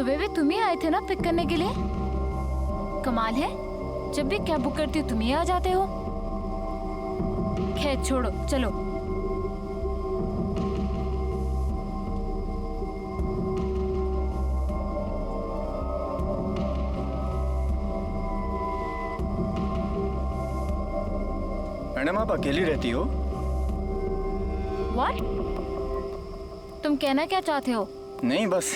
सुबह भी तुम ही आए थे ना पिक करने के लिए? कमाल है, जब भी कैब बुक करती हो तुम ही आ जाते हो। खैर छोड़ो, चलो। मैडम आप अकेली रहती हो? What? तुम कहना क्या चाहते हो? नहीं बस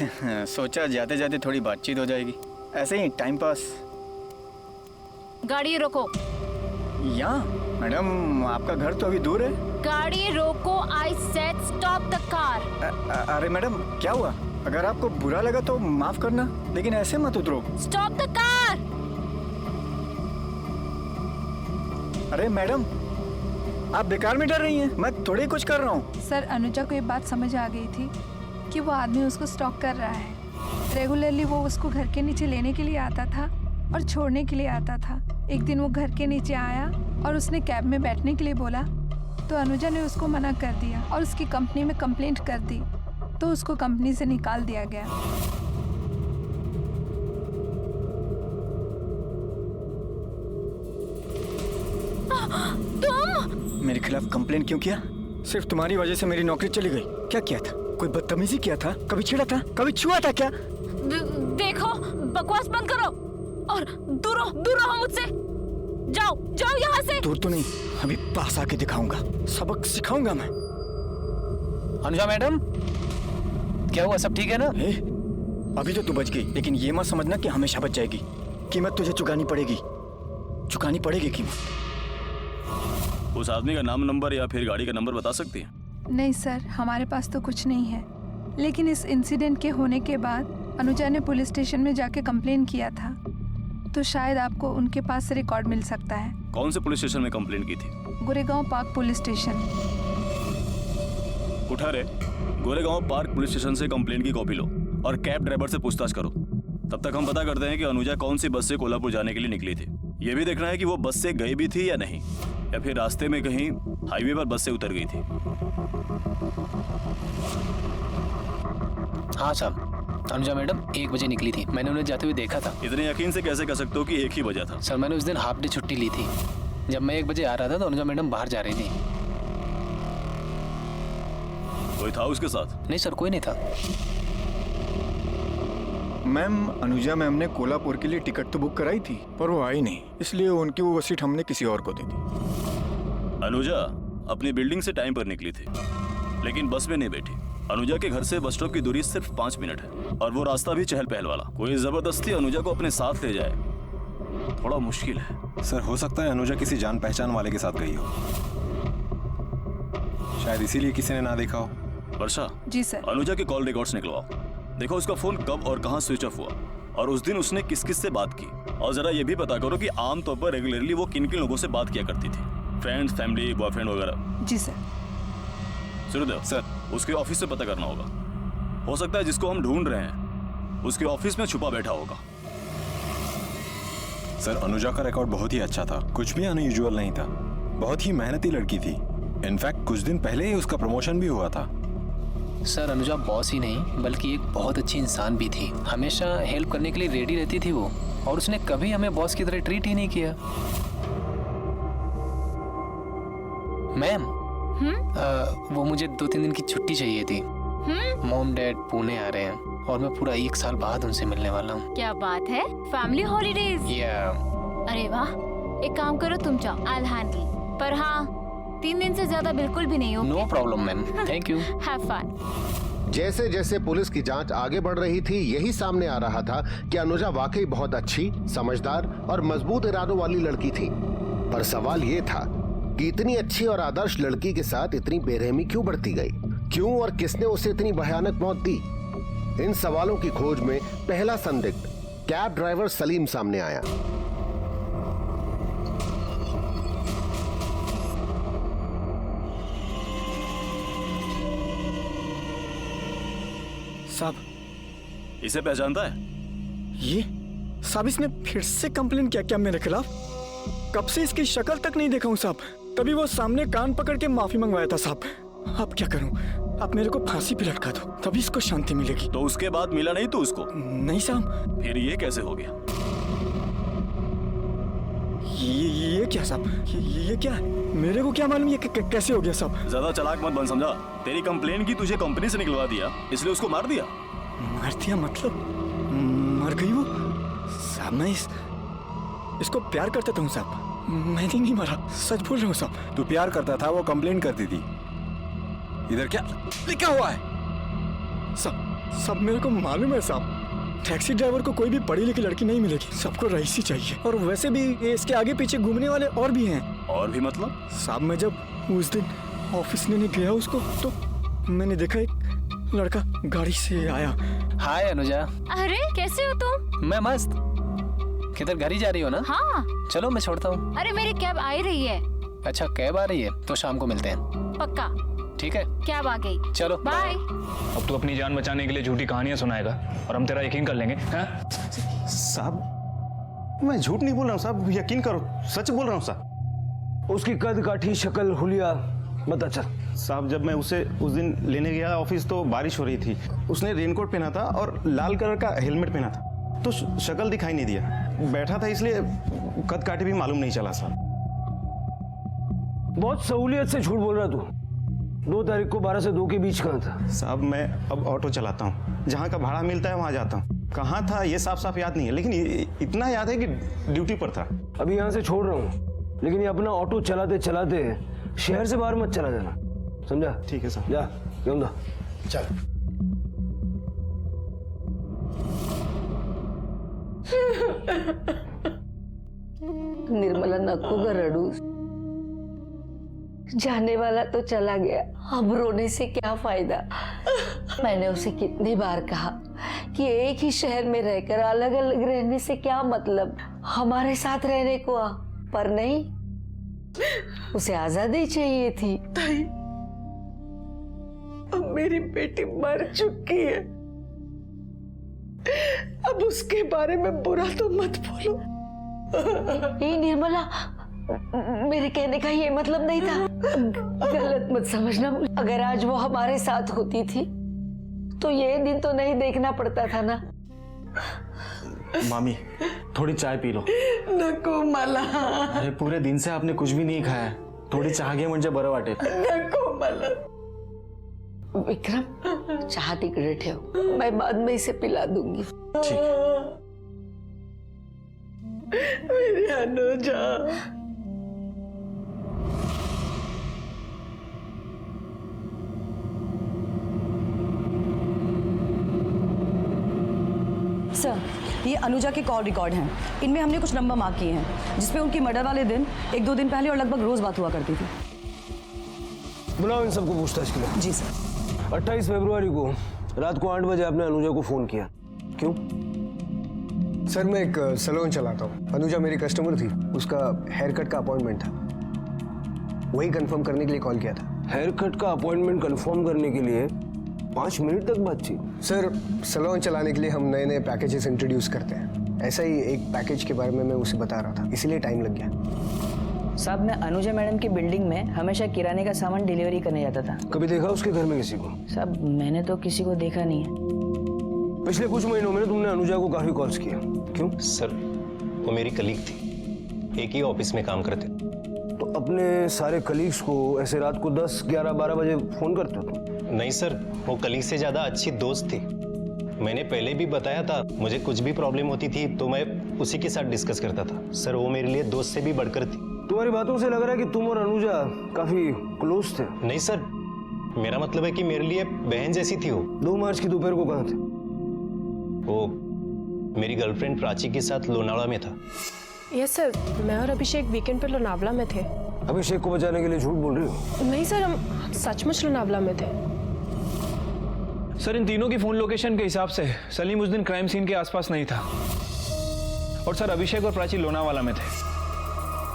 सोचा जाते जाते थोड़ी बातचीत हो जाएगी, ऐसे ही टाइम पास। गाड़ी रोको। यहाँ मैडम आपका घर तो अभी दूर है। गाड़ी रोको, I said stop the car. अरे मैडम क्या हुआ? अगर आपको बुरा लगा तो माफ करना, लेकिन ऐसे मत उतरो। Stop the car. अरे मैडम आप बेकार में डर रही हैं, मैं थोड़ी कुछ कर रहा हूँ। सर, अनुजा को ये बात समझ आ गई थी कि वो आदमी उसको स्टॉक कर रहा है। रेगुलरली वो उसको घर के नीचे लेने के लिए आता था और छोड़ने के लिए आता था। एक दिन वो घर के नीचे आया और उसने कैब में बैठने के लिए बोला तो अनुजा ने उसको मना कर दिया और उसकी कंपनी में कंप्लेंट कर दी, तो उसको कंपनी से निकाल दिया गया। तुम मेरे खिलाफ कंप्लेन क्यों किया? सिर्फ तुम्हारी वजह से मेरी नौकरी चली गई। क्या किया था? कोई बदतमीजी किया था? कभी छेड़ा था? कभी छुआ था क्या? देखो, बकवास बंद करो और दूर रहो मुझसे। जाओ जाओ यहाँ से। दूर तो नहीं, अभी पास आके दिखाऊंगा, सबक सिखाऊंगा मैं। अनुजा मैडम, क्या हुआ? सब ठीक है ना? अभी तो तू बच गई, लेकिन ये मत समझना कि हमेशा बच जाएगी। कीमत तुझे चुकानी पड़ेगी कीमत। उस आदमी का नाम, नंबर या फिर गाड़ी का नंबर बता सकती हैं? नहीं सर, हमारे पास तो कुछ नहीं है, लेकिन इस इंसिडेंट के होने के बाद अनुजा ने पुलिस स्टेशन में जाके कंप्लेन किया था, तो शायद आपको उनके पास से रिकॉर्ड मिल सकता है। कौन से पुलिस स्टेशन में कंप्लेन की थी? Goregaon park police station. उठा रे, गोरेगांव पार्क पुलिस स्टेशन से कंप्लेन की कॉपी लो और कैब ड्राइवर से पूछताछ करो। तब तक हम पता करते हैं कि अनुजा कौन सी बस से कोल्हापुर जाने के लिए निकली थी। ये भी देखना है कि वो बस से गई भी थी या नहीं, या फिर रास्ते में कहीं हाईवे पर बस से उतर गई थी। हाँ साहब, अनुजा मैडम 1 बजे निकली थी। मैंने उन्हें जाते हुए देखा था। इतने यकीन से कैसे कह सकते हो कि 1 ही बजा था? सर, मैंने उस दिन हाफ डे छुट्टी ली थी। जब मैं 1 बजे आ रहा था तो अनुजा मैडम बाहर जा रही थी। कोई था उसके साथ? नहीं सर, कोई नहीं था। मैम, अनुजा मैम ने कोल्हापुर के लिए टिकट तो बुक कराई थी, पर वो आई नहीं, इसलिए उनकी वो सीट हमने किसी और को दे दी। अनुजा अपनी बिल्डिंग से टाइम पर निकली थी, लेकिन बस में नहीं बैठी। अनुजा के घर से बस स्टॉप की दूरी सिर्फ 5 मिनट है और वो रास्ता भी चहल पहल वाला। कोई जबरदस्ती अनुजा को अपने साथ ले जाए, थोड़ा मुश्किल है। सर, हो सकता है अनुजा किसी जान पहचान वाले के साथ गई हो, शायद इसीलिए किसी ने ना देखा हो। वर्षा जी सर। अनुजा के कॉल रिकॉर्ड्स निकलवाओ, देखो उसका फोन कब और कहां स्विच ऑफ हुआ और उस दिन उसने किस किस से बात की। और जरा ये भी पता करो कि आमतौर पर रेगुलरली वो किन किन लोगों से बात किया करती थी, फ्रेंड्स, फैमिली, बॉयफ्रेंड वगैरह। जी सर। सूर्यदेव सर, उसके ऑफिस से पता करना होगा। हो सकता है जिसको हम ढूंढ रहे हैं उसके ऑफिस में छुपा बैठा होगा। सर, अनुजा का रिकॉर्ड बहुत ही अच्छा था, कुछ भी अनयूजुअल नहीं था। बहुत ही मेहनती लड़की थी। इनफैक्ट कुछ दिन पहले ही उसका प्रमोशन भी हुआ था। सर, अनुजा बॉस ही नहीं बल्कि एक बहुत अच्छी इंसान भी थी। हमेशा हेल्प करने के लिए रेडी रहती थी वो, और उसने कभी हमें बॉस की तरह ट्रीट ही नहीं किया। मैम, वो मुझे 2-3 दिन की छुट्टी चाहिए थी। मॉम डैड पुणे आ रहे हैं और मैं पूरा 1 साल बाद उनसे मिलने वाला हूँ। क्या बात है, फैमिली हॉलीडेज। अरे वाह, एक काम करो, तुम जाओ, आई विल हैंडल। पर हाँ, 3 दिन से ज्यादा बिल्कुल भी नहीं हो। No problem ma'am, thank you. Have fun. जैसे जैसे पुलिस की जांच आगे बढ़ रही थी, यही सामने आ रहा था कि अनुजा वाकई बहुत अच्छी, समझदार और मजबूत इरादों वाली लड़की थी। पर सवाल ये था कि इतनी अच्छी और आदर्श लड़की के साथ इतनी बेरहमी क्यों बढ़ती गई? क्यों और किसने उसे इतनी भयानक मौत दी? इन सवालों की खोज में पहला संदिग्ध कैब ड्राइवर सलीम सामने आया। साहब, इसे पहचानता है? ये साहब, इसने फिर से कंप्लेन किया क्या मेरे खिलाफ? कब से इसकी शक्ल तक नहीं देखा हूँ साहब। तभी वो सामने कान पकड़ के माफी मंगवाया था साहब। अब क्या करूं? आप मेरे को फांसी पे लटका दो, तभी इसको शांति मिलेगी। तो उसके बाद मिला नहीं तो उसको? नहीं साहब। फिर ये कैसे हो गया? ये क्या साहब? ये क्या है? मेरे को क्या मालूम ये कैसे हो गया साहब? ज्यादा चालाक मत बन, समझा? तेरी कंप्लेन की तुझे कंपनी से निकलवा दिया, इसलिए उसको मार दिया। मार दिया मतलब मर गई वो? साहब मैं इसको प्यार करता था साहब, मैंने नहीं मारा, सच बोल रहा हूँ साहब। तू प्यार करता था, वो कंप्लेन करती थी। इधर क्या लिखा हुआ है? सब मेरे को मालूम है साहब। टैक्सी ड्राइवर को कोई भी पढ़ी लिखी लड़की नहीं मिलेगी, सबको रईसी चाहिए। और वैसे भी इसके आगे पीछे घूमने वाले और भी हैं। और भी मतलब? साहब मैं जब उस दिन ऑफिस में नहीं गया उसको, तो मैंने देखा एक लड़का गाड़ी से आया। हाय अनुजा। अरे कैसे हो तुम? मैं मस्त। किधर घर ही जा रही हो ना? हाँ। चलो मैं छोड़ता हूँ। अरे मेरी कैब आ ही रही है। अच्छा कैब आ रही है, तो शाम को मिलते हैं। पक्का। ठीक है, कैब आ गई। चलो बाय। अब तू अपनी जान बचाने के लिए झूठी कहानियां सुनाएगा और हम तेरा यकीन कर लेंगे? हाँ? साहब मैं झूठ नहीं बोल रहा हूँ साहब, यकीन करो, सच बोल रहा हूँ साहब। उसकी कद काठी, शक्ल, हुलिया बता चल। साहब जब मैं उसे उस दिन लेने गया ऑफिस तो बारिश हो रही थी, उसने रेनकोट पहना था और लाल कलर का हेलमेट पहना था, तो शक्ल दिखाई नहीं दिया। बैठा था इसलिए कद काठी भी मालूम नहीं चला साहब। बहुत सहूलियत से झूठ बोल रहा तू। 2 तारीख को 12 से 2 के बीच कहाँ था? साहब मैं अब ऑटो चलाता हूँ, जहाँ का भाड़ा मिलता है वहाँ जाता हूँ। कहाँ था ये साफ साफ याद नहीं है, लेकिन इतना याद है कि ड्यूटी पर था। अभी यहाँ से छोड़ रहा हूँ, लेकिन ये अपना ऑटो चलाते चलाते शहर से बाहर मत चला जाना, समझा? ठीक है साहब। जा जाऊँगा। चल। निर्मला नको ग रडू, जाने वाला तो चला गया, अब रोने से क्या फायदा। मैंने उसे कितनी बार कहा कि एक ही शहर में रहकर अलग अलग रहने से क्या मतलब, हमारे साथ रहने को आ, पर नहीं, उसे आजादी चाहिए थी। ताई, अब मेरी बेटी मर चुकी है, अब उसके बारे में बुरा तो मत बोलो। ये निर्मला, मेरे कहने का ये मतलब नहीं था, गलत मत समझना। अगर आज वो हमारे साथ होती थी तो ये दिन तो नहीं देखना पड़ता था ना। मामी थोड़ी चाय पी लो। नको मला, अरे पूरे दिन से आपने कुछ भी नहीं खाया है, थोड़ी चाय घे म्हणजे बरं वाटेल। नको मला। विक्रम चाह तिकडे ठेव, मैं बाद में इसे पिला दूंगी। ठीक। मेरी अनुजा। सर, ये अनुजा के कॉल रिकॉर्ड हैं। इनमें हमने कुछ नंबर मार्क किए हैं जिसपे उनकी मर्डर वाले दिन 1-2 दिन पहले और लगभग रोज बात हुआ करती थी। बुलाओ इन सबको पूछताछ के लिए। जी सर। 28 फरवरी को रात को 8 बजे आपने अनुजा को फोन किया, क्यों? सर मैं एक सैलून चलाता हूँ, अनुजा मेरी कस्टमर थी, उसका हेयर कट का अपॉइंटमेंट था, वही कंफर्म करने के लिए कॉल किया था। हेयर कट का अपॉइंटमेंट कंफर्म करने के लिए 5 मिनट तक बातचीत? सर सैलून चलाने के लिए हम नए नए पैकेजेस इंट्रोड्यूस करते हैं, ऐसा ही एक पैकेज के बारे में मैं उसे बता रहा था, इसीलिए टाइम लग गया। साहब मैं अनुजा मैडम की बिल्डिंग में हमेशा किराने का सामान डिलीवरी करने जाता था। कभी देखा उसके घर में किसी को? साहब मैंने तो किसी को देखा नहीं है। पिछले कुछ महीनों में तुमने अनुजा को काफी कॉल्स किया, क्यों? सर वो मेरी कलीग थी, एक ही ऑफिस में काम करते। तो अपने सारे कलीग्स को ऐसे रात को 10, 11, 12 बजे फोन करते हो तुम? नहीं सर, वो कलीग से ज्यादा अच्छी दोस्त थी। मैंने पहले भी बताया था, मुझे कुछ भी प्रॉब्लम होती थी तो मैं उसी के साथ डिस्कस करता था। सर वो मेरे लिए दोस्त से भी बढ़कर थी। तुम्हारी बातों से लग रहा है कि तुम और अनुजा काफी क्लोज थे। नहीं सर, मेरा मतलब है कि मेरे लिए बहन जैसी थी वो। 2 मार्च की दोपहर को कहाँ थे? वो मेरी गर्लफ्रेंड प्राची के साथ लोनावला में था। यस सर, मैं और अभिषेक वीकेंड पर लोनावला में थे। अभिषेक को बचाने के लिए झूठ बोल रही हो? नहीं सर, हम सचमुच लोनावला में थे। सर इन तीनों की फोन लोकेशन के हिसाब से सलीम उस दिन क्राइम सीन के आसपास नहीं था, और सर अभिषेक और प्राची लोनावाला में थे।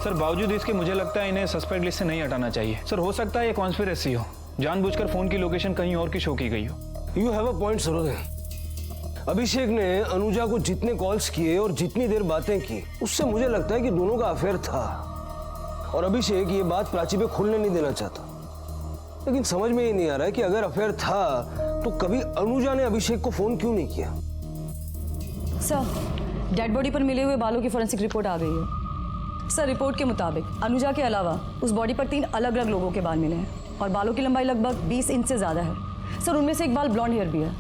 सर बावजूद इसके मुझे लगता है इन्हें सस्पेक्ट लिस्ट से नहीं हटाना चाहिए। सर हो सकता है ये कॉन्स्पिरेसी हो, जानबूझकर फोन की लोकेशन कहीं और की शो की गई हो। You have a point Sarode. Abhishek ने अनुजा को जितने कॉल्स किए और जितनी देर बातें की, उससे मुझे लगता है कि दोनों का अफेयर था, और अभिषेक ये बात प्राची पे खुलने नहीं देना चाहता। लेकिन समझ में ही नहीं आ रहा है कि अगर अफेयर था तो कभी अनुजा ने अभिषेक को फोन क्यों नहीं किया। सर, डेड बॉडी पर मिले हुए बालों की फोरेंसिक रिपोर्ट आ गई है। सर, रिपोर्ट के मुताबिक अनुजा के अलावा उस बॉडी पर 3 अलग अलग लोगों के बाल मिले हैं और बालों की लंबाई लगभग 20 इंच से ज्यादा है। सर, उनमें से एक बाल ब्लॉन्ड हेयर भी है।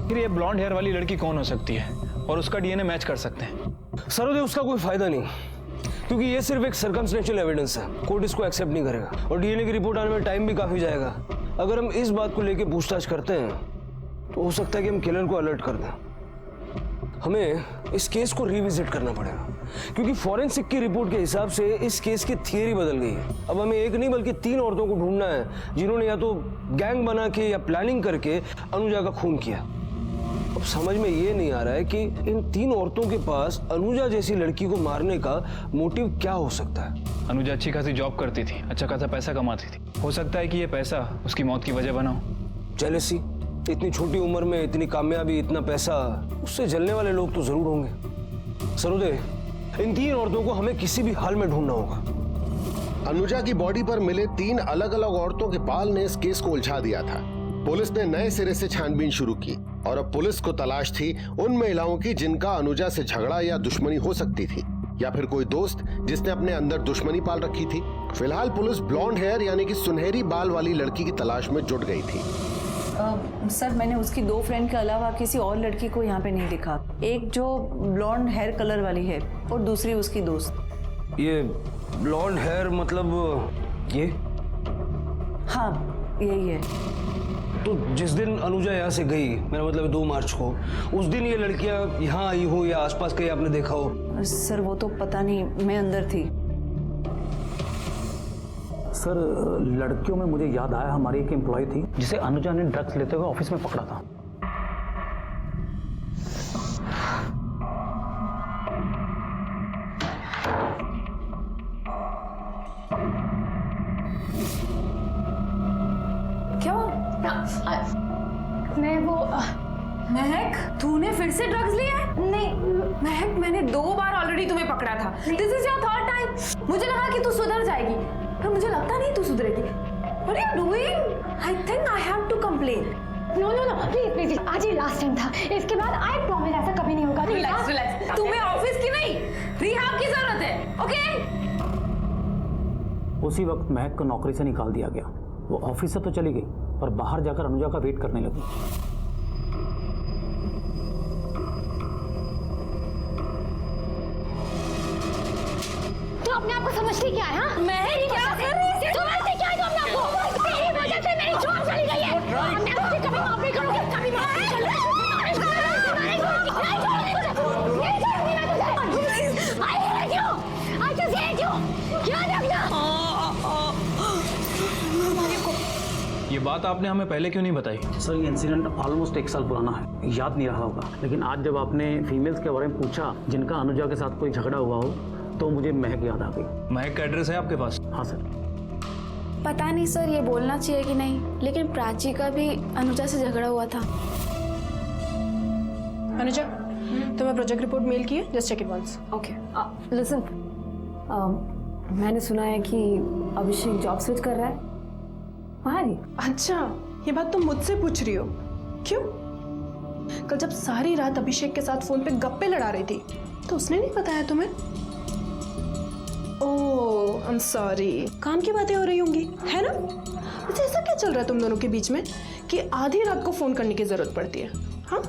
फिर ये ब्लॉन्ड हेयर वाली लड़की कौन हो सकती है और उसका डीएनए मैच कर सकते हैं? सरोदे, उसका कोई फायदा नहीं, क्योंकि ये सिर्फ एक सर्कमस्टेंशियल एविडेंस है। कोर्ट इसको एक्सेप्ट नहीं करेगा और डीएनए की रिपोर्ट आने में टाइम भी काफी जाएगा। अगर हम इस बात को लेकर पूछताछ करते हैं तो हो सकता है कि हम किलर को अलर्ट कर दें। हमें इस केस को रिविजिट करना पड़ेगा, क्योंकि फॉरेंसिक की रिपोर्ट के हिसाब से इस केस की थियरी बदल गई है। अब हमें एक नहीं बल्कि 3 औरतों को ढूंढना है जिन्होंने या तो गैंग बना के या प्लानिंग करके अनुजा का खून किया। अब समझ में ये नहीं आ रहा है कि इन 3 औरतों के पास अनुजा जैसी लड़की को मारने का मोटिव क्या हो सकता है। अनुजा अच्छी खासी जॉब करती थी, अच्छा खासा पैसा कमाती थी। हो सकता है कि ये पैसा उसकी मौत की वजह बना हो। जेलसी, इतनी छोटी उम्र में इतनी कामयाबी, इतना पैसा, उससे जलने वाले लोग तो जरूर होंगे। सरोदे, इन 3 औरतों को हमें किसी भी हाल में ढूंढना होगा। अनुजा की बॉडी पर मिले 3 अलग अलग औरतों के बाल ने इस केस को उलझा दिया था। पुलिस ने नए सिरे से छानबीन शुरू की और अब पुलिस को तलाश थी उन महिलाओं की जिनका अनुजा से झगड़ा या दुश्मनी हो सकती थी, या फिर कोई दोस्त जिसने अपने अंदर दुश्मनी पाल रखी थी। फिलहाल पुलिस ब्लॉन्ड हेयर यानी कि सुनहरी बाल वाली लड़की की तलाश में जुट गई थी। सर, मैंने उसकी 2 फ्रेंड के अलावा किसी और लड़की को यहाँ पे नहीं दिखा। एक जो ब्लॉन्ड हेयर कलर वाली है और दूसरी उसकी दोस्त। ये ब्लॉन्ड हेयर मतलब ये? हाँ, यही है। तो जिस दिन अनुजा यहाँ से गई, मेरा मतलब 2 मार्च को, उस दिन ये लड़कियाँ यहाँ आई हो या आसपास कहीं आपने देखा हो? सर, वो तो पता नहीं, मैं अंदर थी। सर, लड़कियों में मुझे याद आया, हमारी एक एम्प्लॉय थी जिसे अनुजा ने ड्रग्स लेते हुए ऑफिस में पकड़ा था। क्या? मैं वो महक, तूने फिर से ड्रग्स लिया है? नहीं महक, मैंने 2 बार ऑलरेडी तुम्हें पकड़ा था। This is your 3rd time. मुझे लगा कि तू सुधर जाएगी, पर मुझे लगता नहीं तू सुधरेगी। What are you doing? I think I have to complain. No, please, please, आज ही लास्ट टाइम था। इसके बाद I promise ऐसा कभी नहीं होगा। Relax. तुम्हें ऑफिस की नहीं, रिहाब की जरूरत है, ओके? उसी वक्त महक को नौकरी से निकाल दिया गया। वो ऑफिस से तो चली गई, पर बाहर जाकर अनुजा का वेट करने लगी। तो अपने आप को समझती क्या है? हाँ? मैं क्या कर रही थी? समझती क्या है तो अपने आप को? तेरी वजह से मेरी जॉब चली गई है। मैं तुझे कभी माफ नहीं करूंगी, कभी माफ नहीं करूंगी। ये बात आपने हमें पहले क्यों नहीं बताई? सर, ये इंसिडेंट ऑलमोस्ट 1 साल पुराना है, याद नहीं रहा होगा। लेकिन आज जब आपने फीमेल्स के बारे में पूछा जिनका अनुजा के साथ कोई झगड़ा हुआ हो, तो मुझे महक याद आ गई। महक का एड्रेस है आपके पास? हाँ सर। पता नहीं सर, ये बोलना चाहिए कि नहीं, लेकिन प्राची का भी अनुजा से झगड़ा हुआ था। अनुजा, तुम्हें प्रोजेक्ट रिपोर्ट मेल की है? Just check it once. Okay. Listen, मैंने सुना है कि अभिषेक जॉब स्विच कर रहा है। हाँ जी। अच्छा, ये बात तुम मुझसे पूछ रही हो? क्यों? कल जब सारी रात अभिषेक के साथ फोन पे गप्पे लड़ा रही थी, तो उसने नहीं बताया तुम्हें? ओह, आई एम सॉरी। काम की बातें हो रही होंगी, है ना? अच्छा, ऐसा क्या चल रहा है तुम दोनों के बीच में कि आधी रात को फोन करने की जरूरत पड़ती है? हाँ,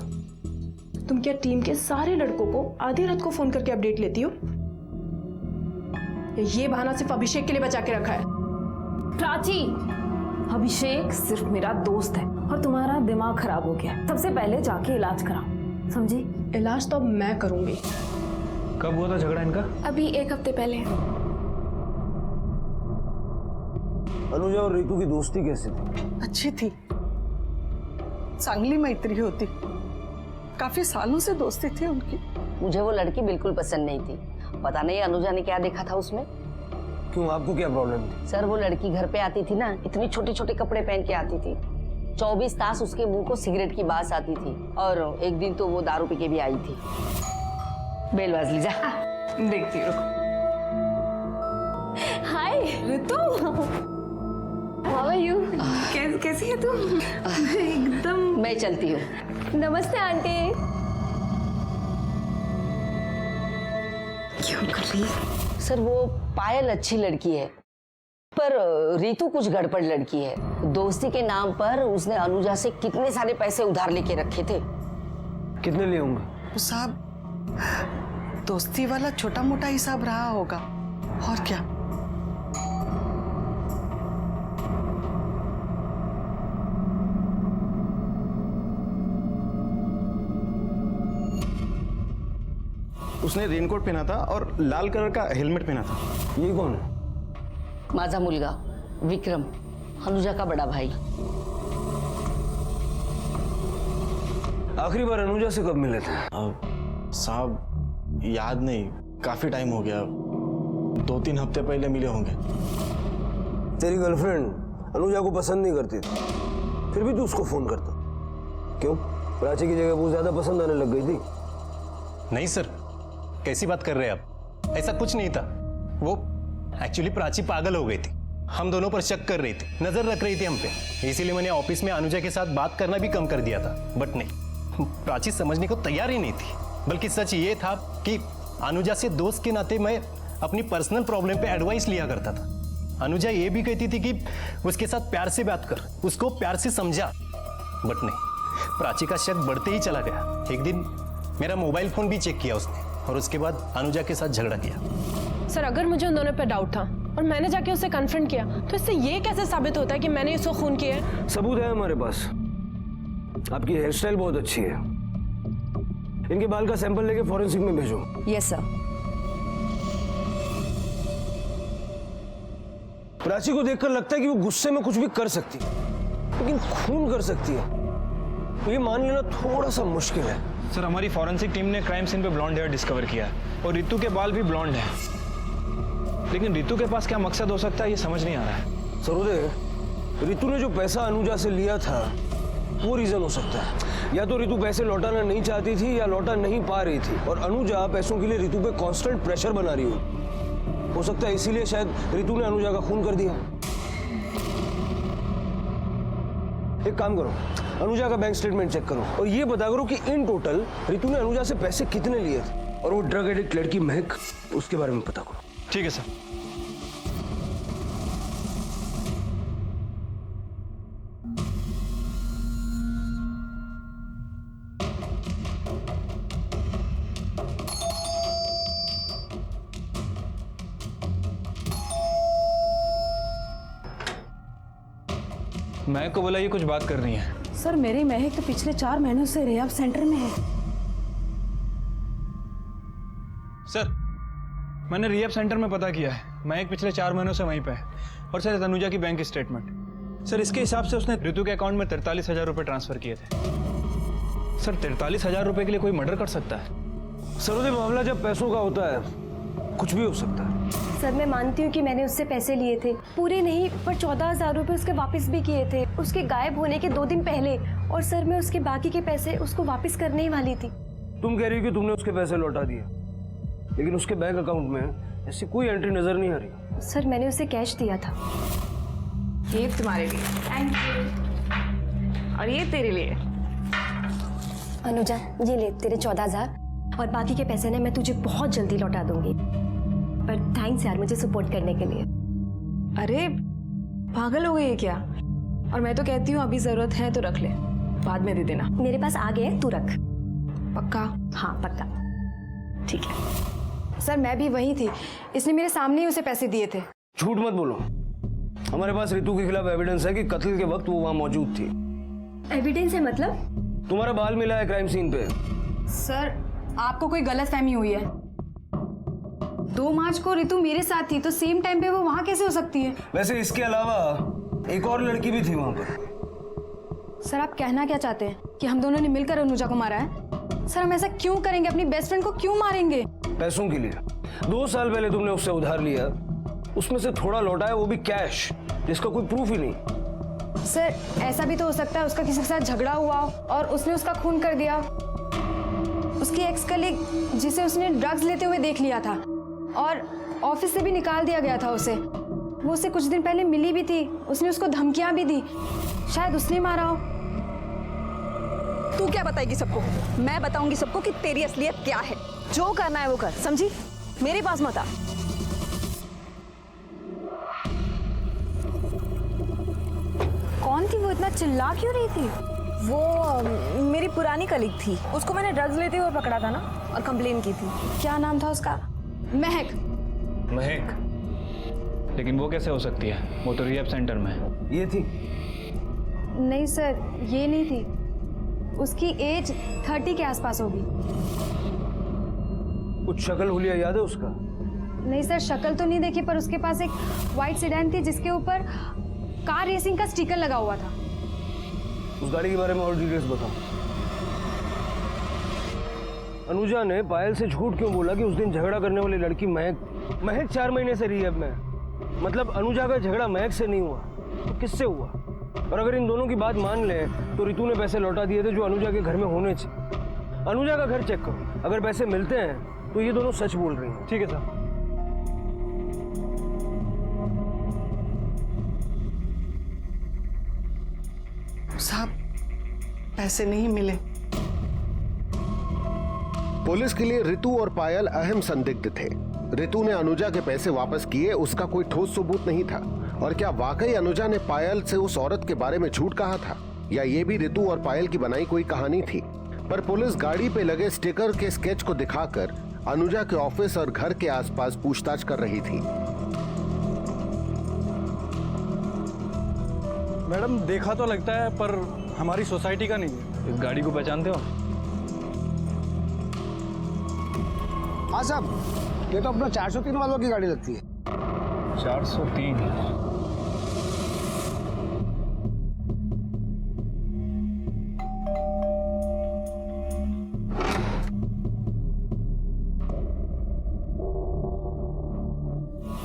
तुम क्या टीम के सारे लड़कों को आधी रात को फोन करके अपडेट लेती हो? ये बहाना सिर्फ अभिषेक के लिए बचा के रखा है? प्राची, अभिषेक सिर्फ मेरा दोस्त है और तुम्हारा दिमाग खराब हो गया। सबसे पहले जाके इलाज कराओ, समझी? इलाज तो अब मैं करूंगी। कब हुआ था झगड़ा इनका? अभी 1 हफ्ते पहले। अनुजा और रितु की दोस्ती कैसी थी? अच्छी थी, चांगली मैत्री होती, काफी सालों से दोस्ती थी उनकी। मुझे वो लड़की बिल्कुल पसंद नहीं थी। पता नहीं अनुजा ने क्या देखा था उसमें। क्यों, आपको क्या प्रॉब्लम थी? सर, वो लड़की घर पे आती थी ना, इतनी छोटे छोटे कपड़े पहन के आती थी। 24 तास उसके मुंह को सिगरेट की बास आती थी, और एक दिन तो वो दारू पी के भी आई थी। बेल बाज लीजा, देखती रुको। हाय रितु। How are you? कैसी है तुम? एकदम। मैं चलती हूँ। नमस्ते आंटी। क्यों कर रही है? सर वो पायल अच्छी लड़की है, पर रीतू कुछ गड़बड़ लड़की है। दोस्ती के नाम पर उसने अनुजा से कितने सारे पैसे उधार लेके रखे थे। कितने लिए होंगे? साहब, दोस्ती वाला छोटा मोटा हिसाब रहा होगा, और क्या। उसने रेनकोट पहना था और लाल कलर का हेलमेट पहना था। ये कौन है? माझा मुलगा विक्रम, अनुजा का बड़ा भाई। आखिरी बार अनुजा से कब मिले थे? साहब याद नहीं, काफी टाइम हो गया, 2-3 हफ्ते पहले मिले होंगे। तेरी गर्लफ्रेंड अनुजा को पसंद नहीं करती थी, फिर भी तू उसको फोन करता क्यों? प्राची की जगह वो ज्यादा पसंद आने लग गई थी? नहीं सर, कैसी बात कर रहे हैं आप? ऐसा कुछ नहीं था। वो एक्चुअली प्राची पागल हो गई थी, हम दोनों पर शक कर रही थी, नजर रख रही थी हम पे, इसीलिए मैंने ऑफिस में अनुजा के साथ बात करना भी कम कर दिया था। बट नहीं, प्राची समझने को तैयार ही नहीं थी। बल्कि सच ये था कि अनुजा से दोस्त के नाते मैं अपनी पर्सनल प्रॉब्लम पे एडवाइस लिया करता था। अनुजा ये भी कहती थी कि उसके साथ प्यार से बात कर, उसको प्यार से समझा। बट नहीं, प्राची का शक बढ़ते ही चला गया। एक दिन मेरा मोबाइल फोन भी चेक किया उसने, और उसके बाद अनुजा के साथ झगड़ा किया। सर अगर मुझे उन दोनों पर डाउट था और मैंने जाके उसे कन्फ्रंट किया, तो इससे ये कैसे साबित होता है कि मैंने इसको खून किया है? सबूत है हमारे पास। आपकी हेयर स्टाइल बहुत अच्छी है। इनके बाल का सैंपल लेके फॉरेंसिक में भेजो। Yes sir. प्राची को देखकर लगता है कि वो गुस्से में कुछ भी कर सकती है, लेकिन खून कर सकती है ये मान लेना थोड़ा सा मुश्किल है। सर हमारी फॉरेंसिक टीम ने क्राइम सीन पे ब्लॉन्ड हेयर डिस्कवर किया है, और रितु के बाल भी ब्लॉन्ड हैं। लेकिन रितु के पास क्या मकसद हो सकता है ये समझ नहीं आ रहा है। सरोदे, रितु ने जो पैसा अनुजा से लिया था वो रीजन हो सकता है। या तो रितु पैसे लौटाना नहीं चाहती थी या लौटा नहीं पा रही थी, और अनुजा पैसों के लिए रितु पे कांस्टेंट प्रेशर बना रही हो सकता है इसीलिए शायद रितु ने अनुजा का खून कर दिया। एक काम करो, अनुजा का बैंक स्टेटमेंट चेक करो और ये पता करो कि इन टोटल रितु ने अनुजा से पैसे कितने लिए थे, और वो ड्रग एडिक्ट लड़की महक, उसके बारे में पता करो। ठीक है सर। महक को बोला ये कुछ बात कर रही है। सर मेरी महक तो पिछले 4 महीनों से रिहैब सेंटर में है। सर मैंने रिहैब सेंटर में पता किया है, महक पिछले 4 महीनों से वहीं पे है। और सर तनुजा की बैंक स्टेटमेंट, सर इसके हिसाब से उसने रितु के अकाउंट में 43,000 रुपए ट्रांसफर किए थे। सर 43,000 रुपए के लिए कोई मर्डर कर सकता है? सरोदे, मामला जब पैसों का होता है कुछ भी हो सकता है। सर मैं मानती हूँ कि मैंने उससे पैसे लिए थे, पूरे नहीं पर 14,000 रुपए उसके वापस भी किए थे उसके गायब होने के 2 दिन पहले। और सर मैं उसके बाकी के पैसे उसको वापस करने ही वाली थी। तुम कह रही हो कि तुमने उसके पैसे लौटा दिए, लेकिन उसके बैंक अकाउंट में ऐसी कोई एंट्री नजर नहीं आ रही। सर मैंने उसे कैश दिया था। ये तुम्हारे लिए, थैंक यू। और ये तेरे लिए। अनुजा ये ले तेरे 14,000, और बाकी के पैसे ना मैं तुझे बहुत जल्दी लौटा दूंगी। पर थैंक्स यार मुझे सपोर्ट करने के लिए। अरे पागल हो गई है क्या? और मैं तो कहती हूँ अभी जरूरत है तो रख ले, बाद में दे देना। मेरे पास आ गए, तू रख। पक्का? हाँ पक्का। ठीक है। सर मैं भी वही थी, इसने मेरे सामने ही उसे पैसे दिए थे। झूठ मत बोलो, हमारे पास रितु के खिलाफ एविडेंस है कि कत्ल के वक्त वो वहां मौजूद थी। एविडेंस है मतलब? तुम्हारा बाल मिला है क्राइम सीन पे। सर आपको कोई गलतफहमी हुई है। 2 मार्च को रितु मेरे साथ थी, तो सेम टाइम पे वो वहां कैसे हो सकती है? वैसे इसके अलावा एक और लड़की भी थी वहां पर। सर आप कहना क्या चाहते हैं कि हम दोनों ने मिलकर अनुजा को मारा है? सर हम ऐसा क्यों करेंगे? अपनी बेस्ट फ्रेंड को क्यों मारेंगे? पैसों के लिए। 2 साल पहले तुमने उससे उधार लिया, उसमें से थोड़ा लौटाया, वो भी कैश, जिसका कोई प्रूफ ही नहीं। सर ऐसा भी तो हो सकता है उसका किसी के साथ झगड़ा हुआ और उसने उसका खून कर दिया। उसकी एक्स कलीग जिसे उसने ड्रग्स लेते हुए देख लिया था और ऑफिस से भी निकाल दिया गया था उसे। वो उससे कुछ दिन पहले मिली भी थी, उसने उसको धमकियां भी दी, शायद उसने मारा हो। तू क्या बताएगी सबको? मैं बताऊंगी सबको कि तेरी असलियत क्या है। जो करना है वो कर, समझी? मेरे पास मत आ। कौन थी वो, इतना चिल्ला क्यों रही थी? वो मेरी पुरानी कलीग थी, उसको मैंने ड्रग्स लेते हुए पकड़ा था ना और कंप्लेन की थी। क्या नाम था उसका? महक। लेकिन वो कैसे हो सकती है? वो तो रिहैब सेंटर में है। ये थी? नहीं सर, ये नहीं थी। उसकी एज 30 के आसपास होगी। कुछ शक्ल हुलिया याद है उसका? नहीं सर, शक्ल तो नहीं देखी, पर उसके पास एक व्हाइट सेडान थी जिसके ऊपर कार रेसिंग का स्टिकर लगा हुआ था। उस गाड़ी के बारे में और डिटेल्स बताओ। अनुजा ने पायल से झूठ क्यों बोला कि उस दिन झगड़ा करने वाली लड़की महक 4 महीने से रिहैब में है? मतलब अनुजा का झगड़ा महक से नहीं हुआ तो किससे हुआ? और अगर इन दोनों की बात मान ले तो रितु ने पैसे लौटा दिए थे जो अनुजा के घर में होने चाहिए। अनुजा का घर चेक करो, अगर पैसे मिलते हैं तो ये दोनों सच बोल रही हैं। ठीक है सर। साहब, पैसे नहीं मिले। पुलिस के लिए रितु और पायल अहम संदिग्ध थे। रितु ने अनुजा के पैसे वापस किए, उसका कोई ठोस सबूत नहीं था। और क्या वाकई अनुजा ने पायल से उस औरत के बारे में झूठ कहा था, या ये भी रितु और पायल की बनाई कोई कहानी थी? पर पुलिस गाड़ी पे लगे स्टिकर के स्केच को दिखाकर अनुजा के ऑफिस और घर के आसपास पूछताछ कर रही थी। मैडम, देखा तो लगता है पर हमारी सोसाइटी का नहीं है। इस गाड़ी को पहचानते हो? हाँ साहब, ये तो अपना 403 वालों की गाड़ी लगती है। 403?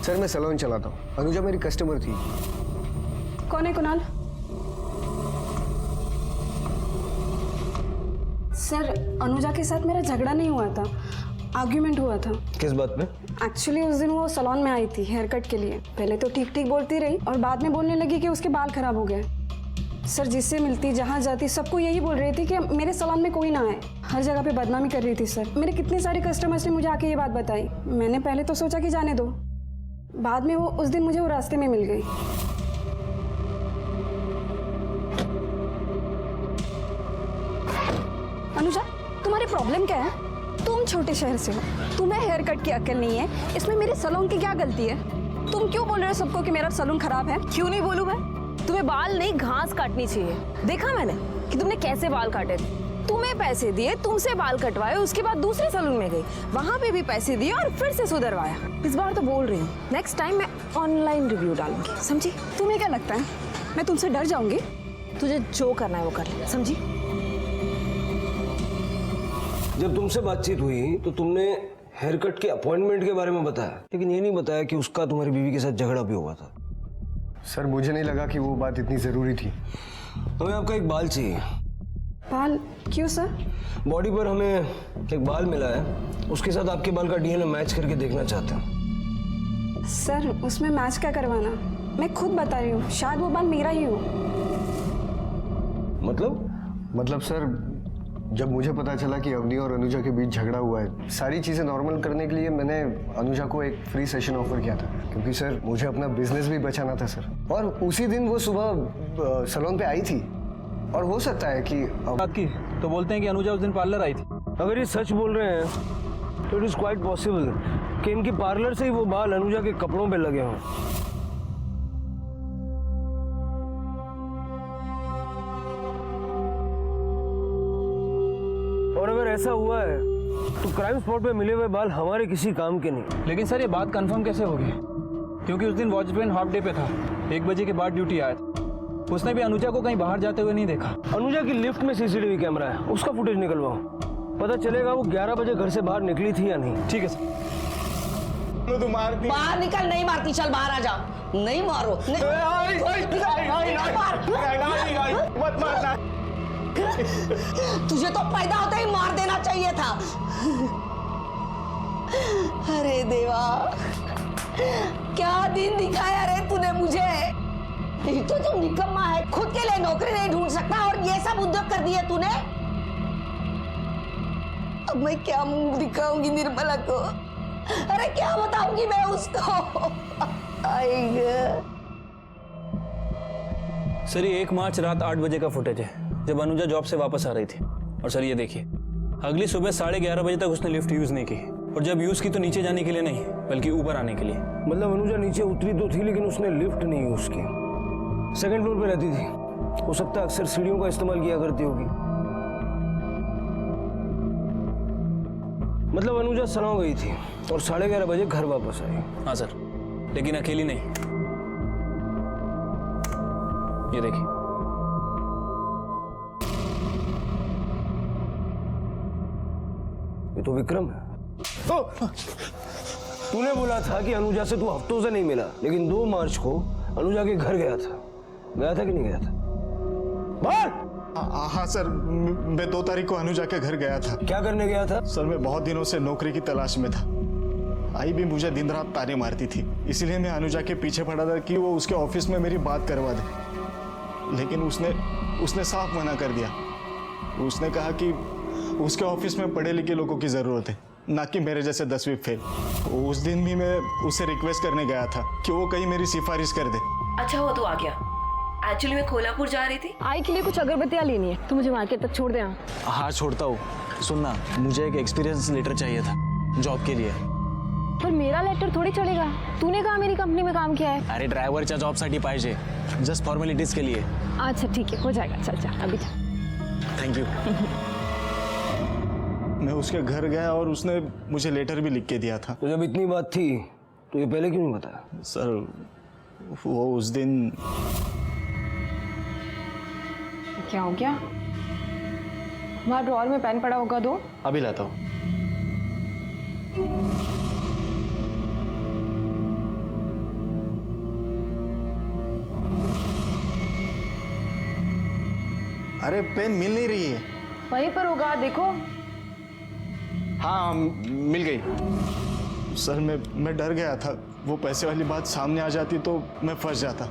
सर, मैं सैलून चलाता हूँ। अनुजा मेरी कस्टमर थी। कौन है कुणाल? सर, अनुजा के साथ मेरा झगड़ा नहीं हुआ था, आर्ग्यूमेंट हुआ था। किस बात में? एक्चुअली उस दिन वो सैलून में आई थी हेयर कट के लिए। पहले तो ठीक ठीक बोलती रही और बाद में बोलने लगी कि उसके बाल खराब हो गए। सर, जिससे मिलती, जहाँ जाती, सबको यही बोल रही थी कि मेरे सैलून में कोई ना आए। हर जगह पे बदनामी कर रही थी सर। मेरे कितने सारे कस्टमर्स ने मुझे आके ये बात बताई। मैंने पहले तो सोचा कि जाने दो, बाद में वो उस दिन मुझे वो रास्ते में मिल गई। अनुजा, तुम्हारी प्रॉब्लम क्या है? तुम छोटे शहर से हो, तुम्हें हेयर कट की अक्ल नहीं है, इसमें मेरे सैलून की क्या गलती है? तुम क्यों बोल रहे हो सबको कि मेरा सैलून खराब है? क्यों नहीं बोलूं मैं? तुम्हें बाल नहीं, घास काटनी चाहिए। देखा मैंने कि तुमने कैसे बाल काटे थे। तुम्हें पैसे दिए, तुमसे बाल कटवाए, उसके बाद दूसरे सैलून में गई, वहां पे भी पैसे दिए और फिर से सुधरवाया। इस बार तो बोल रही हूँ, नेक्स्ट टाइम मैं ऑनलाइन रिव्यू डालूंगी, समझी? तुम्हें क्या लगता है मैं तुमसे डर जाऊंगी? तुझे जो करना है वो कर ले, समझी? जब तुमसे बातचीत हुई तो तुमने हेयर कट के अपॉइंटमेंट के बारे में बताया, लेकिन ये नहीं बताया कि उसका तुम्हारी बीवी के साथ झगड़ा भी हुआ था। सर, मुझे नहीं लगा कि वो बात इतनी जरूरी थी। हमें आपका एक बाल चाहिए। बाल? क्यों सर? बॉडी पर हमें एक बाल मिला है, उसके साथ आपके बाल का डीएनए मैच करके देखना चाहते हैं। सर, उसमें मैच क्या करवाना? मैं खुद बता रही हूँ, शायद वो बाल मेरा ही हो। मतलब सर, जब मुझे पता चला कि अवनी और अनुजा के बीच झगड़ा हुआ है, सारी चीज़ें नॉर्मल करने के लिए मैंने अनुजा को एक फ्री सेशन ऑफर किया था, क्योंकि सर मुझे अपना बिजनेस भी बचाना था सर। और उसी दिन वो सुबह सैलून पे आई थी, और हो सकता है कि बात की तो बोलते हैं कि अनुजा उस दिन पार्लर आई थी। अगर ये सच बोल रहे हैं तो इट इज क्वाइट पॉसिबल कि इनकी पार्लर से ही वो बाल अनुजा के कपड़ों पे लगे हों। और अगर ऐसा हुआ है तो क्राइम स्पॉट पे मिले हुए बाल हमारे किसी काम के नहीं। लेकिन सर, ये बात कंफर्म कैसे होगी? क्योंकि उस दिन वॉचमैन हाफ डे पे था, 1 बजे के बाद ड्यूटी आया था। उसने भी अनुजा को कहीं बाहर जाते हुए नहीं देखा। अनुजा की लिफ्ट में सीसीटीवी कैमरा है, उसका फुटेज निकलवाओ, पता चलेगा वो 11 बजे घर से बाहर निकली थी या नहीं। ठीक है सर। बाहर निकल। नहीं मारती, चल बाहर आ जा। नहीं मारो, तुझे तो पैदा होते ही मार देना चाहिए था। अरे देवा, क्या दिन दिखाया रे तू एक तो तू निकम्मा है, खुद के लिए नौकरी नहीं ढूंढ सकता और ये सब उद्योग कर दिए तूने। अब मैं क्या मुंह दिखाऊंगी निर्मला को? अरे क्या बताऊंगी मैं उसको? सर ये 1 मार्च रात 8 बजे का फुटेज है, जब अनुजा जॉब से वापस आ रही थी। और सर ये देखिए, अगली सुबह 11:30 बजे तक उसने लिफ्ट यूज नहीं की, और जब यूज की तो नीचे जाने के लिए नहीं, बल्कि ऊपर आने के लिए। मतलब अनुजा नीचे उतरी तो थी, लेकिन उसने लिफ्ट नहीं यूज की। 2nd फ्लोर पे रहती थी, हो सकता है अक्सर सीढ़ियों का इस्तेमाल किया करती होगी। मतलब अनुजा सनाव गई थी और 11:30 बजे घर वापस आई। हाँ सर, लेकिन अकेली नहीं। ये देखिए, ये तो विक्रम है। तूने बोला था कि अनुजा से तू हफ्तों से नहीं मिला, लेकिन 2 मार्च को अनुजा के घर गया था कि नहीं गया था? बाहर! हाँ सर, मैं 2 तारीख को अनुजा के घर गया था। क्या करने गया था? सर मैं बहुत दिनों से नौकरी की तलाश में था। आई भी मुझे दिन रात ताने मारती थी, इसलिए मैं अनुजा के पीछे पड़ा था कि वो उसके ऑफिस में मेरी बात करवा दे। लेकिन उसने साफ मना कर दिया। उसने कहा कि उसके ऑफिस में पढ़े लिखे लोगों की ज़रूरत है, ना कि मेरे जैसे 10वीं फेल। उस दिन भी मैं उससे रिक्वेस्ट करने गया था कि वो कहीं मेरी सिफारिश कर दे। अच्छा हुआ तू आ गया। एक्चुअली मैं कोल्हापुर जा रही थी। आई के लिए कुछ अगरबत्तियाँ लेनी है, तो मुझे मार्केट तक छोड़ दे। हाँ छोड़ता हूँ। सुनना, मुझे एक एक्सपीरियंस लेटर चाहिए था जॉब के लिए। पर मेरा लेटर थोड़ी चलेगा, तूने कहा मेरी कंपनी में काम किया है। अरे ड्रायव्हरच्या जॉबसाठी पाहिजे, जस्ट फॉर्मॅलिटीज के लिए। अच्छा ठीक है, हो जाएगा। चल जा अभी जा। Thank you. मैं उसके घर गया और उसने मुझे लेटर भी लिख के दिया था। तो जब इतनी बात थी तो ये पहले क्यों नहीं बताया? सर वो उस दिन क्या हो गया? वहाँ ड्रॉअर में पेन पड़ा होगा, दो। अभी लाता हूँ। अरे पेन मिल नहीं रही है। वहीं पर होगा, देखो। हाँ मिल गई। सर मैं डर गया था, वो पैसे वाली बात सामने आ जाती तो मैं फंस जाता।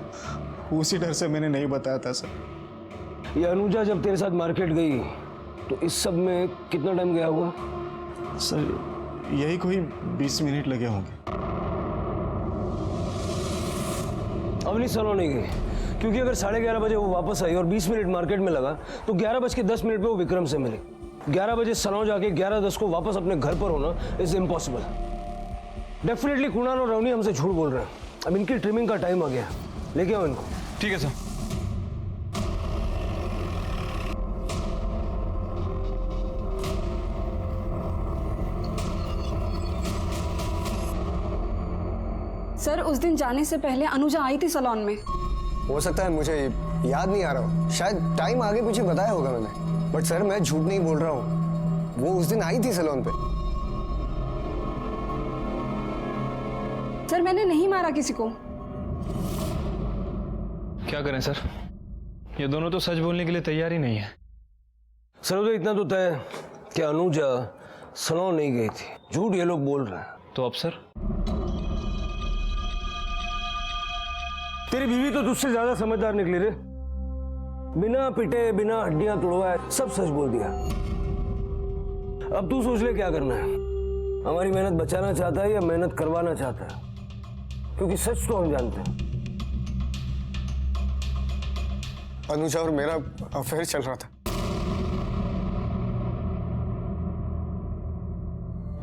उसी डर से मैंने नहीं बताया था सर। ये अनुजा जब तेरे साथ मार्केट गई तो इस सब में कितना टाइम गया होगा? सर यही कोई 20 मिनट लगे होंगे। अवनी सलो नहीं गई, क्योंकि अगर 11:30 बजे वो वापस आई और 20 मिनट मार्केट में लगा तो 11:10 पे वो विक्रम से मिली। 11 बजे सनौ जाके 11:10 को वापस अपने घर पर होना इज इम्पॉसिबल। डेफिनेटली कुणाल और रवनी हमसे झूठ बोल रहे हैं। अब इनकी ट्रिमिंग का टाइम आ गया, लेके आओ इनको। ठीक है सर। सर उस दिन जाने से पहले अनुजा आई थी सैलून में। हो सकता है, मुझे याद नहीं आ रहा हूँ, शायद टाइम आगे पीछे बताया होगा मैंने। बट सर मैं झूठ नहीं बोल रहा हूँ, वो उस दिन आई थी सैलून पे। सर मैंने नहीं मारा किसी को। क्या करें सर, ये दोनों तो सच बोलने के लिए तैयार ही नहीं है। सर तो इतना तो तय है कि अनुजा सैलून नहीं गई थी, झूठ ये लोग बोल रहे हैं। तो अब सर? तेरी बीवी तो तुझसे ज्यादा समझदार निकली रे। बिना पिटे, बिना हड्डियां तोड़वाए सब सच बोल दिया। अब तू सोच ले क्या करना है। हमारी मेहनत बचाना चाहता है या मेहनत करवाना चाहता है? क्योंकि सच तो हम जानते हैं। अनुजा और मेरा अफेयर चल रहा था।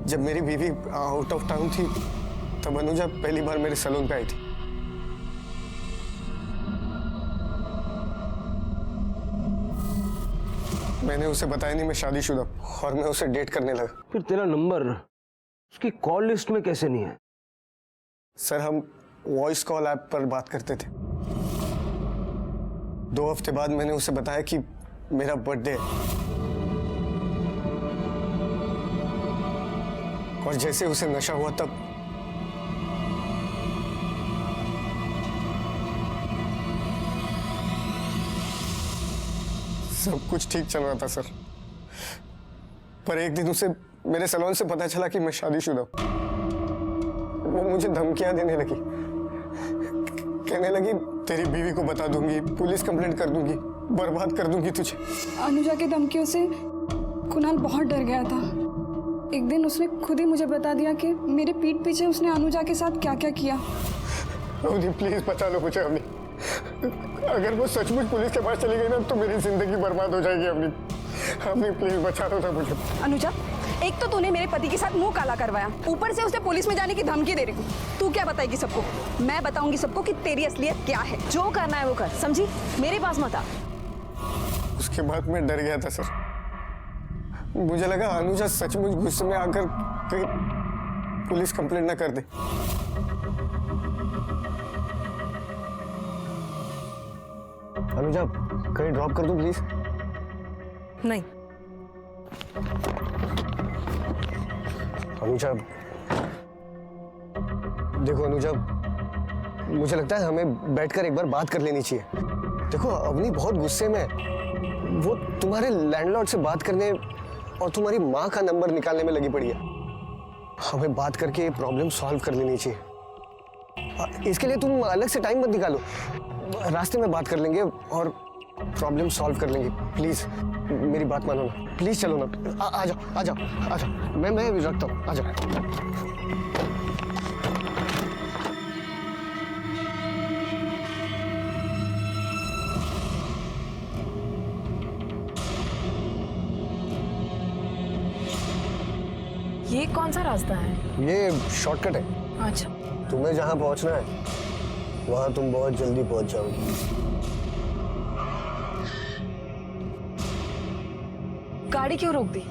जब मेरी बीवी आउट ऑफ टाउन थी तब अनुजा पहली बार मेरे सैलून पे आई थी। मैंने उसे बताया नहीं मैं शादीशुदा और मैं उसे डेट करने लगा। फिर तेरा नंबर उसकी कॉल लिस्ट में कैसे नहीं है? सर हम वॉइस कॉल ऐप पर बात करते थे। 2 हफ्ते बाद मैंने उसे बताया कि मेरा बर्थडे है, और जैसे उसे नशा हुआ तब सब कुछ ठीक चल रहा था सर। पर एक दिन उसे मेरे सैलून से पता चला कि मैं शादीशुदा हूं। वो मुझे धमकियां देने लगी, कहने लगी तेरी बीवी को बता दूंगी, पुलिस कंप्लेंट कर दूंगी, बर्बाद कर दूंगी तुझे। अनुजा की धमकियों से कुणाल बहुत डर गया था। एक दिन उसने खुद ही मुझे बता दिया कि मेरे पीठ पीछे उसने अनुजा के साथ क्या क्या किया। अवनी प्लीज बचा लो मुझे अवनी। अगर वो सचमुच पुलिस के पास चली गई ना तो मेरी जिंदगी बर्बाद हो जाएगी अवनी। अवनी प्लीज बचा लो ना मुझे। अनुजा, एक तो तूने मेरे पति के साथ मुंह काला करवाया, ऊपर से उसे पुलिस में जाने की धमकी दे रही हूँ। तू क्या बताएगी सबको? मैं बताऊंगी सबको कि तेरी असलियत क्या है। जो करना है वो कर, समझी? मेरे पास मत आ। उसके बाद मैं डर गया था सर। मुझे लगा अनुजा सचमुच गुस्से में आकर कहीं पुलिस कंप्लेंट ना कर दे। अनुजा कहीं ड्रॉप कर दूं प्लीज? नहीं। अनुजा देखो अनुजा, मुझे लगता है हमें बैठकर एक बार बात कर लेनी चाहिए। देखो अवनी बहुत गुस्से में है। वो तुम्हारे लैंडलॉर्ड से बात करने और तुम्हारी माँ का नंबर निकालने में लगी पड़ी है। हमें बात करके ये प्रॉब्लम सॉल्व कर लेनी चाहिए। इसके लिए तुम अलग से टाइम मत निकालो, रास्ते में बात कर लेंगे और प्रॉब्लम सॉल्व कर लेंगे। प्लीज मेरी बात मानो ना, प्लीज चलो ना। आ जाओ आ जाओ आ जाओ, मैं रखता हूँ, आ जाओ। ये कौन सा रास्ता है? ये शॉर्टकट है। अच्छा। तुम्हें जहाँ पहुँचना है वहाँ तुम बहुत जल्दी पहुँच जाओगी। गाड़ी क्यों रोक दी?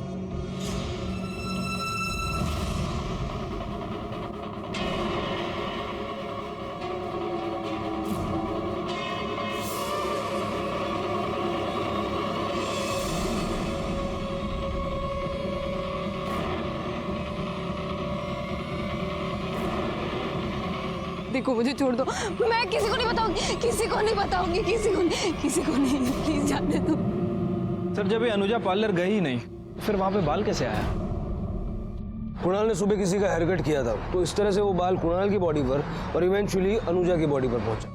देखो मुझे छोड़ दो, मैं किसी को नहीं बताऊंगी, किसी को नहीं बताऊंगी, किसी को नहीं, प्लीज जाने दो। सर जब ये अनुजा पार्लर गई ही नहीं, फिर वहां पे बाल कैसे आया? कुणाल ने सुबह किसी का हेयर कट किया था, तो इस तरह से वो बाल कुणाल की बॉडी पर और इवेंचुअली अनुजा की बॉडी पर पहुंचा।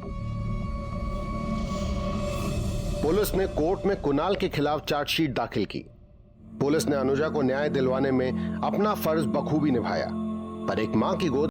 पुलिस ने कोर्ट में कुणाल के खिलाफ चार्जशीट दाखिल की। पुलिस ने अनुजा को न्याय दिलवाने में अपना फर्ज बखूबी निभाया, पर एक मां की गोद